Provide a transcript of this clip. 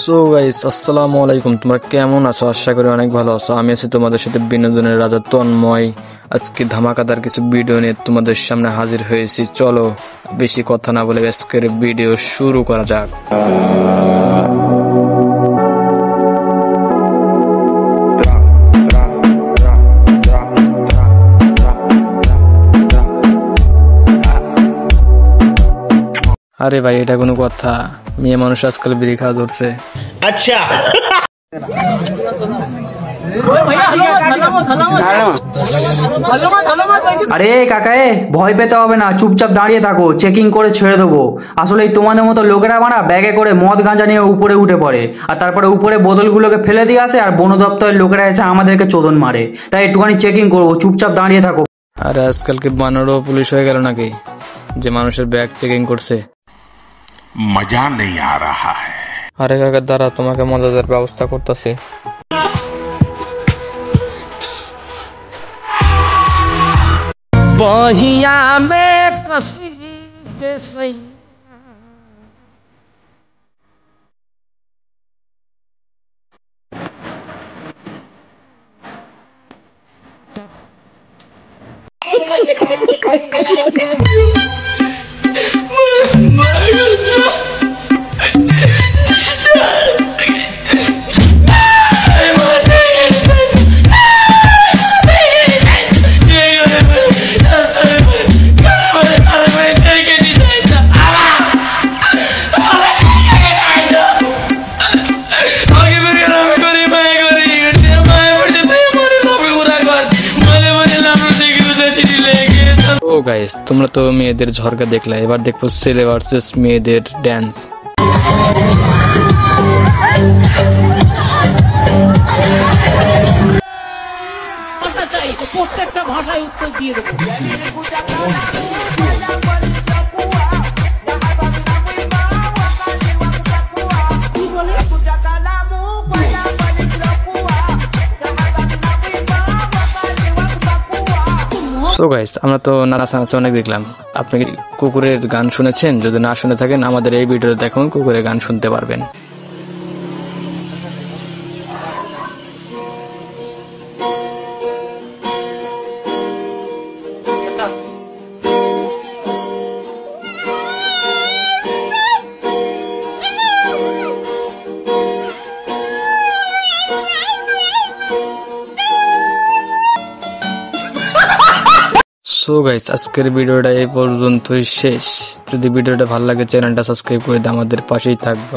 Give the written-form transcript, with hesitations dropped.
So guys, আসসালামু আলাইকুম। তোমরা কেমন আছো? আশা করি অনেক ভালো আছো। আমি আছি তোমাদের সাথে বিনোদনের রাজা তন্ময়। আজকে ধামাকাদার কিছু ভিডিও নিয়ে তোমাদের সামনে হাজির হয়েছি। চলো বেশি কথা না বলে আজকের ভিডিও শুরু করা যাক। আরে ভাই, এটা কোনো কথা? মেয়ে মানুষ আজকাল বিড়ি খাওয়া ধরছে। আচ্ছা আরে কাকায়ে, ভয় পেতে হবে না, চুপচাপ দাঁড়িয়ে থাকো, চেকিং করে ছেড়ে দেবো। আসলে তোমাদের মতো লোকেরা মারা ব্যাগে করে মদ গাঁজা নিয়ে উপরে উঠে পড়ে, আর তারপরে উপরে বোতলগুলোকে ফেলে দিয়ে আসে, আর বন দপ্তরের লোকেরা এসে আমাদেরকে চোদন মারে। তাই একটুখানি চেকিং করবো, চুপচাপ দাঁড়িয়ে থাকো। আরে আজকাল কি বানরও পুলিশ হয়ে গেল নাকি, যে মানুষের ব্যাগ চেকিং করছে? মজা নেই আ রাহা হ্যায়। আরে কাকা দাঁড়া, তোমাকে মজাদার ব্যবস্থা করতেছে। बहिया में कसी के सही ও গাইস, তোমরা তো মেয়েদের ঝরকা দেখলে, এবার দেখবো ছেলে ভার্সেস মেয়েদের ড্যান্স। প্রত্যেকটা ভাষায় উত্তর দিয়ে দেবো। সো গাইস, আমরা তো নাচানাচি অনেক দেখলাম। আপনি কি কুকুরের গান শুনেছেন? যদি না শুনে থাকেন, আমাদের এই ভিডিওতে দেখুন, কুকুরের গান শুনতে পারবেন। সো গাইস, আজকের ভিডিওটা এই পর্যন্তই শেষ। যদি ভিডিওটা ভালো লাগে, চ্যানেলটা সাবস্ক্রাইব করে দিয়ে আমাদের পাশেই থাকবে।